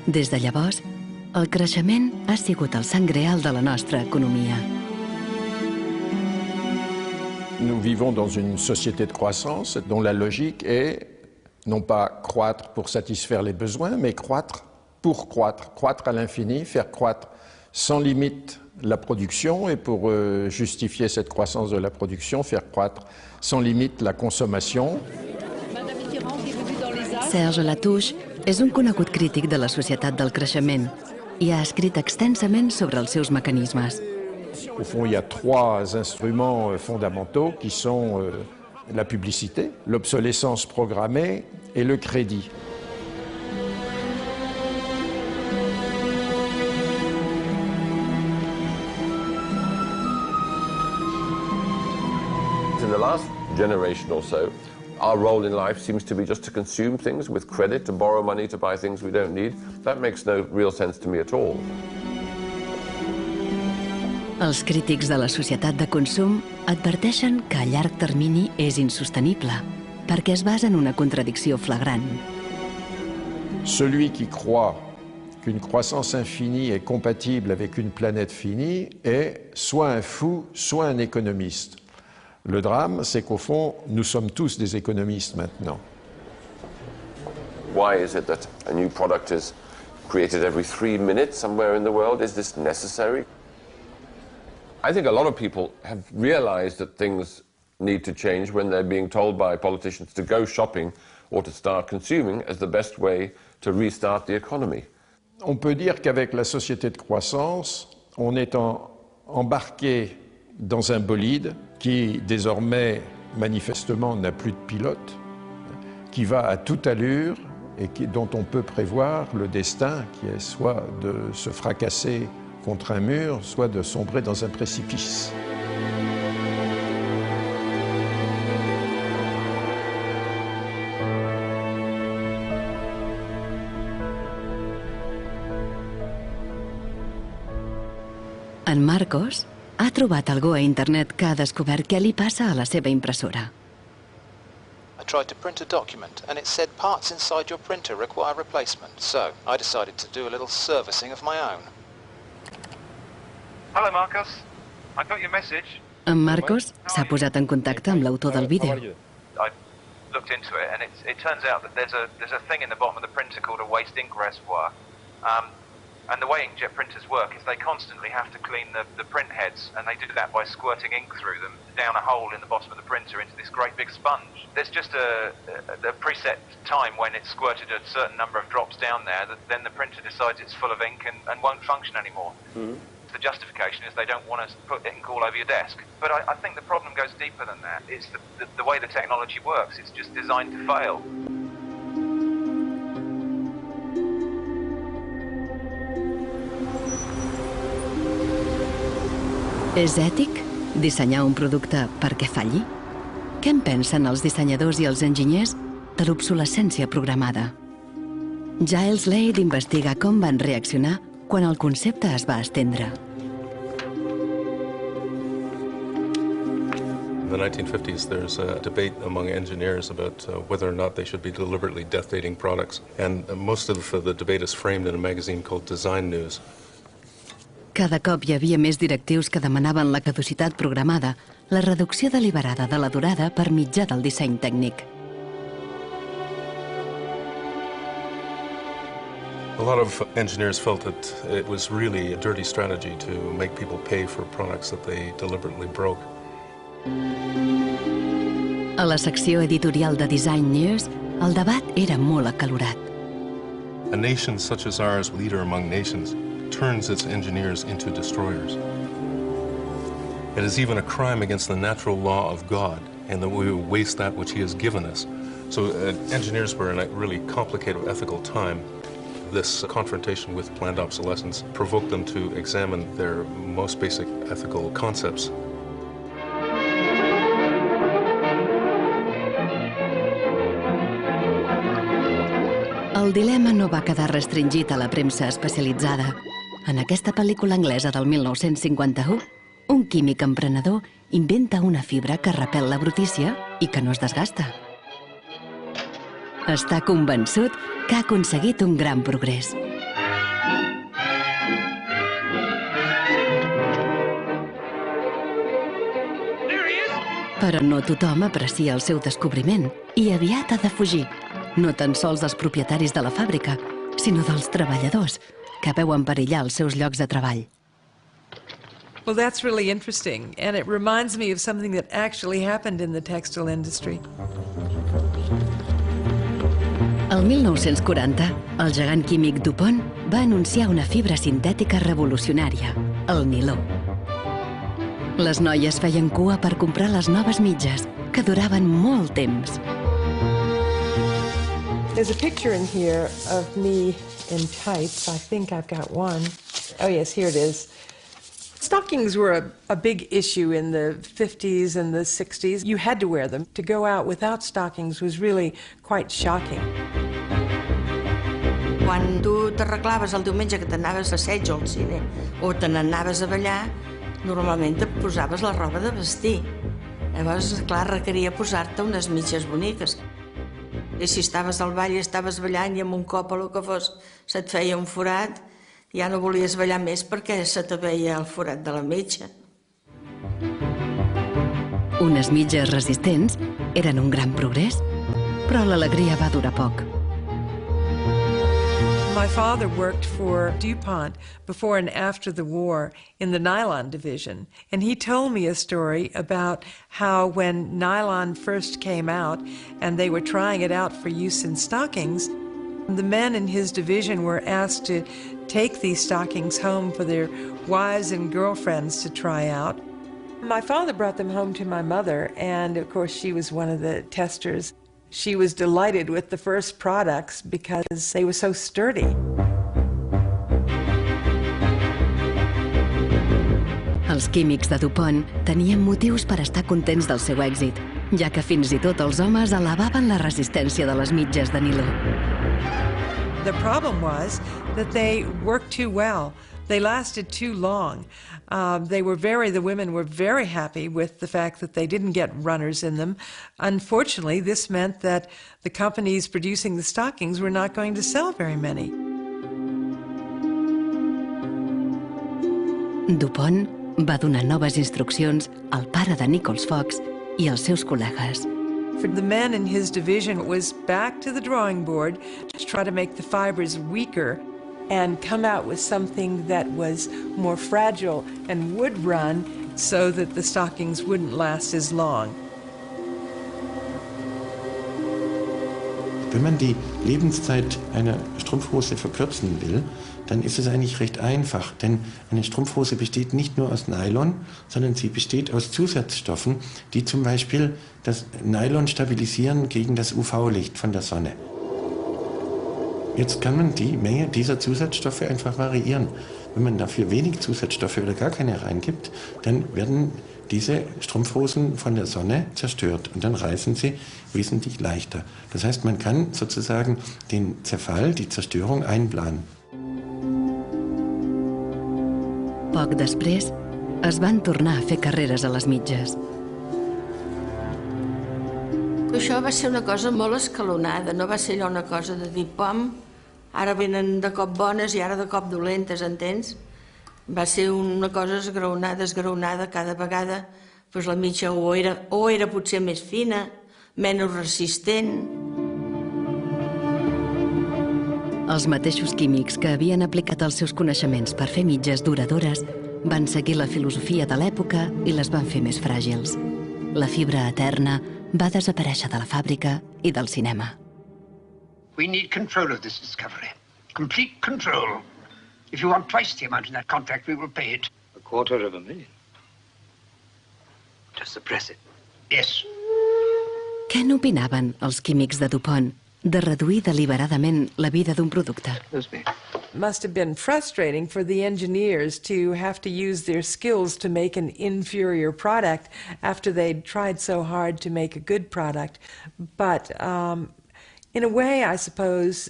Des de llavors, el creixement ha sigut el sant greal de la nostra economia. Nous vivons dans une société de croissance dont la logique est non pas croître pour satisfaire les besoins, mais croître pour croître, croître à l'infini, faire croître sans limite la production et pour justifier cette croissance de la production, faire croître sans limite la consommation. Serge Latouche és un conegut crític de la societat del creixement i ha escrit extensament sobre els seus mecanismes. Au fond, il y a trois instruments fondamentaux qui sont la publicité, l'obsolescence programmée et le crédit. In the last generation or so, our role in life seems to be just to consume things with credit, to borrow money to buy things we don't need. That makes no real sense to me at all. Els crítics de la societat de consum adverteixen que a llarg termini és insostenible, perquè es basa en una contradicció flagrant. Celui qui croit qu'une croissance infinie est compatible avec une planète finie est soit un fou, soit un économiste. Le drame, c'est qu'au fond, nous sommes tous des économistes maintenant. Why is it that a new product is created every 3 minutes somewhere in the world? Is this necessary? I think a lot of people have realized that things need to change when they're being told by politicians to go shopping or to start consuming as the best way to restart the economy. On peut dire qu'avec la société de croissance, on est embarqué dans un bolide qui désormais manifestement n'a plus de pilote, qui va à toute allure et dont on peut prévoir le destin qui est soit de se fracasser contre un mur, soit de sombrer dans un précipice. En Marcos ha trobat algú a internet que ha descobert què li passa a la seva impressora. I tried to print a document and it said parts inside your printer require replacement, so I decided to do a little servicing of my own. Hello, Marcos. I got your message. En Marcos s'ha posat en contacte amb l'autor del vídeo. I looked into it, and it turns out that there's a thing in the bottom of the printer called a waste ink reservoir. And the way inkjet printers work is they constantly have to clean the print heads, and they do that by squirting ink through them down a hole in the bottom of the printer into this great big sponge. There's just a preset time when it's squirted a certain number of drops down there that then the printer decides it's full of ink and won't function anymore. Mm-hmm. The justification is they don't want to put ink all over your desk. But I think the problem goes deeper than that. It's the way the technology works. It's just designed to fail. És ètic dissenyar un producte perquè falli? Què en pensen els dissenyadors i els enginyers de l'obsolescència programada? Giles Lade investiga com van reaccionar quan el concepte es va estendre. In the 1950s, there's a debate among engineers about whether or not they should be deliberately death-dating products. And most of the debate is framed in a magazine called Design News. Cada cop hi havia més directius que demanaven la caducitat programada, la reducció deliberada de la durada per mitjà del disseny tècnic. A lot of engineers felt that it was really a dirty strategy to make people pay for products that they deliberately broke. A la secció editorial de Design News, el debat era molt acalorat. A nation such as ours, leader among nations, turns its engineers into destroyers. It is even a crime against the natural law of God, and that we waste that which He has given us. So engineers were in a really complicated ethical time. This confrontation with planned obsolescence provoked them to examine their most basic ethical concepts. El dilema no va quedar restringit a la premsa especialitzada. En aquesta pel·lícula anglesa del 1951, un químic emprenedor inventa una fibra que repel la brutícia i que no es desgasta. Està convençut que ha aconseguit un gran progrés. Però no tothom aprecia el seu descobriment i aviat ha de fugir, no tan sols dels propietaris de la fàbrica, sinó dels treballadors, que veuen perillar els seus llocs de treball. Well, that's really interesting, and it reminds me of something that actually happened in the textile industry. El 1940, el gegant químic DuPont va anunciar una fibra sintètica revolucionària, el niló. Les noies feien cua per comprar les noves mitges, que duraven molt temps. There's a picture in here of me in tights. I think I've got one. Oh yes, here it is. Stockings were a big issue in the 50s and the 60s. You had to wear them. To go out without stockings was really quite shocking. Quan tu t'arreglaves el diumenge que t'anaves a assaig o al cine o te n'anaves a ballar, normalment et posaves la roba de vestir. Llavors, clar, requeria posar-te unes mitges boniques. I si estaves al ball i estaves ballant i amb un cop o el que fos se't feia un forat, ja no volies ballar més perquè se te veia el forat de la mitja. Unes mitges resistents eren un gran progrés, però l'alegria va durar poc. My father worked for DuPont before and after the war in the nylon division, and he told me a story about how when nylon first came out and they were trying it out for use in stockings, the men in his division were asked to take these stockings home for their wives and girlfriends to try out. My father brought them home to my mother, and of course she was one of the testers. She was delighted with the first products because they were so sturdy. Els químics de DuPont tenien motius per estar contents del seu èxit, ja que fins i tot els homes alabaven la resistència de les mitges de niló. The problem was that they worked too well. They lasted too long. The women were very happy with the fact that they didn't get runners in them. Unfortunately, this meant that the companies producing the stockings were not going to sell very many. DuPont va donar noves instruccions al pare de Nichols Fox i als seus col·legues. For the men in his division, it was back to the drawing board to try to make the fibers weaker and come out with something that was more fragile and would run so that the stockings wouldn't last as long. Wenn man die Lebenszeit einer Strumpfhose verkürzen will, dann ist es eigentlich recht einfach, denn eine Strumpfhose besteht nicht nur aus Nylon, sondern sie besteht aus Zusatzstoffen, die zum Beispiel das Nylon stabilisieren gegen das UV-Licht von der Sonne. Jetzt kann man die Menge dieser Zusatzstoffe einfach variieren. Wenn man dafür wenig Zusatzstoffe oder gar keine reingibt, dann werden diese Strumpfhosen von der Sonne zerstört und dann reißen sie wesentlich leichter. Das heißt, man kann sozusagen den Zerfall, die Zerstörung einplanen. Poc després, es van tornar a fer carreres a les mitges. Això va ser una cosa molt escalonada, no va ser allò una cosa de dir, pom, ara venen de cop bones i ara de cop dolentes, entens? Va ser una cosa esgraonada cada vegada, doncs la mitja o era potser més fina, menys resistent. Els mateixos químics que havien aplicat els seus coneixements per fer mitges duradores van seguir la filosofia de l'època i les van fer més fràgils. La fibra eterna va desaparèixer de la fàbrica i del cinema. We need control of this discovery. Complete control. If you want twice the amount in that contract, we will pay it. $250,000. To suppress it. Yes. Què n'opinaven els químics de DuPont de reduir deliberadament la vida d'un producte? Must have been frustrating for the engineers to have to use their skills to make an inferior product after they'd tried so hard to make a good product. But in a way, I suppose,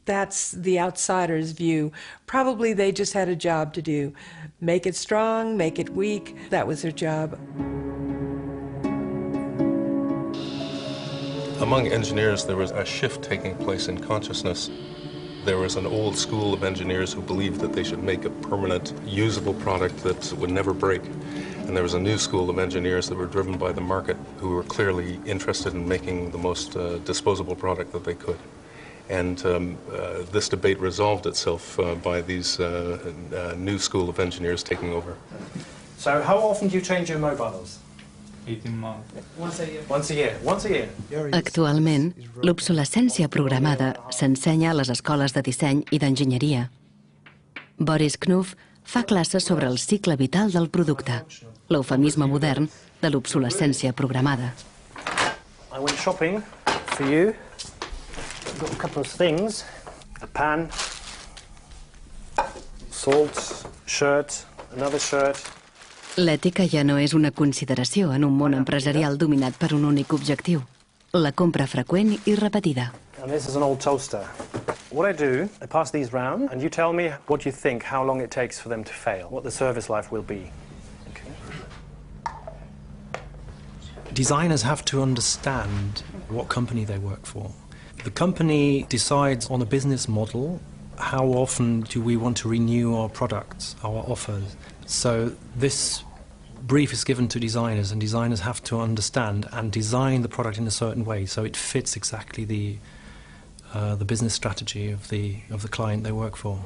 that's the outsider's view. Probably they just had a job to do. Make it strong, make it weak. That was their job. Among engineers, there was a shift taking place in consciousness. There was an old school of engineers who believed that they should make a permanent, usable product that would never break. And there was a new school of engineers that were driven by the market who were clearly interested in making the most disposable product that they could. And this debate resolved itself by these new school of engineers taking over. So how often do you change your mobiles? 18 months. Once a year. Once a year. Once a year. Actualment, l'obsolescència programada s'ensenya a les escoles de disseny i d'enginyeria. Boris Knuff fa classes sobre el cicle vital del producte, l'eufemisme modern de l'obsolescència programada. I went shopping for you. I've got a couple of things. A pan, salt, shirt, another shirt. L'ètica ja no és una consideració en un món empresarial dominat per un únic objectiu, la compra freqüent i repetida. And this is an old toaster. What I do, I pass these round, and you tell me what you think, how long it takes for them to fail, what the service life will be. Okay. Designers have to understand what company they work for. The company decides on a business model, how often do we want to renew our products, our offers. So this brief is given to designers, and designers have to understand and design the product in a certain way so it fits exactly the business strategy of the client they work for.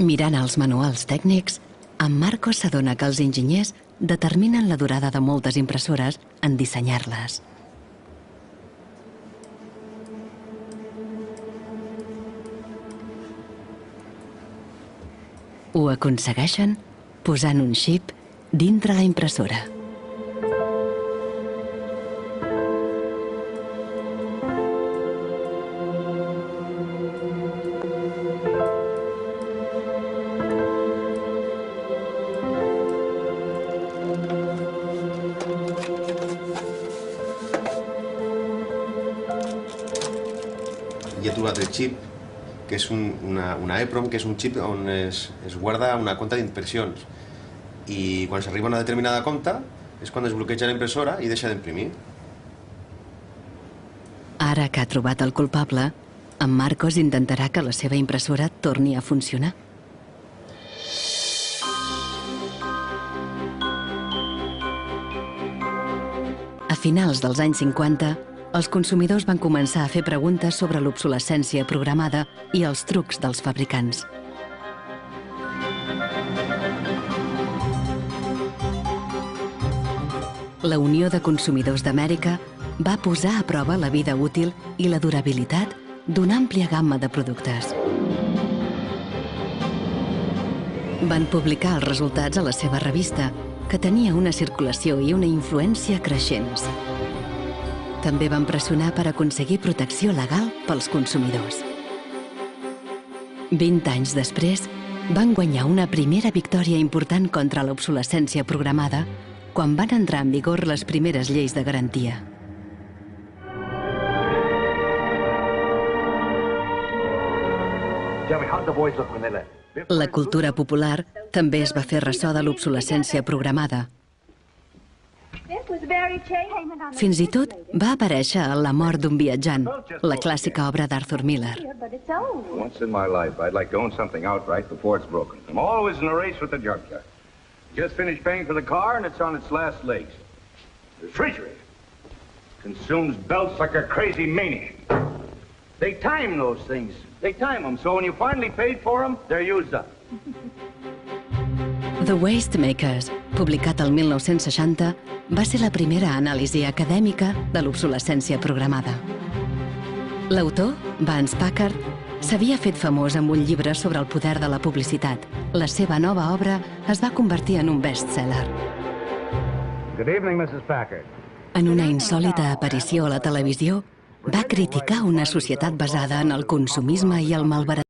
Mirant els manuals tècnics, en Marcos s'adona que els enginyers determinen la durada de moltes impressores en dissenyar-les. Ho aconsegueixen posant un xip dintre la impressora. Hi ha trobat el xip, que és una EEPROM, que és un xip on es guarda una compta d'impressions. I quan s'arriba a una determinada compta és quan es bloqueja la impressora i deixa d'imprimir. Ara que ha trobat el culpable, en Marcos intentarà que la seva impressora torni a funcionar. A finals dels anys 50, els consumidors van començar a fer preguntes sobre l'obsolescència programada i els trucs dels fabricants. La Unió de Consumidors d'Amèrica va posar a prova la vida útil i la durabilitat d'una àmplia gamma de productes. Van publicar els resultats a la seva revista, que tenia una circulació i una influència creixents. També van pressionar per aconseguir protecció legal pels consumidors. 20 anys després, van guanyar una primera victòria important contra l'obsolescència programada quan van entrar en vigor les primeres lleis de garantia. La cultura popular també es va fer ressò de l'obsolescència programada. Fins i tot va aparèixer a La mort d'un viatjant, la clàssica obra d'Arthur Miller. Once in my life, I'd like to own something outright before it's broken. I'm always in a race with the junkyard. Just finished paying for the car and it's on its last legs. The refrigerator consumes belts like a crazy maniac. They time those things. They time them, so when you finally paid for them, they're used up. The Waste Makers, publicat el 1960, va ser la primera anàlisi acadèmica de l'obsolescència programada. L'autor, Vance Packard, s'havia fet famós amb un llibre sobre el poder de la publicitat. La seva nova obra es va convertir en un best-seller. Good evening, Mrs. Packard. En una insòlita aparició a la televisió, va criticar una societat basada en el consumisme i el malbaratament.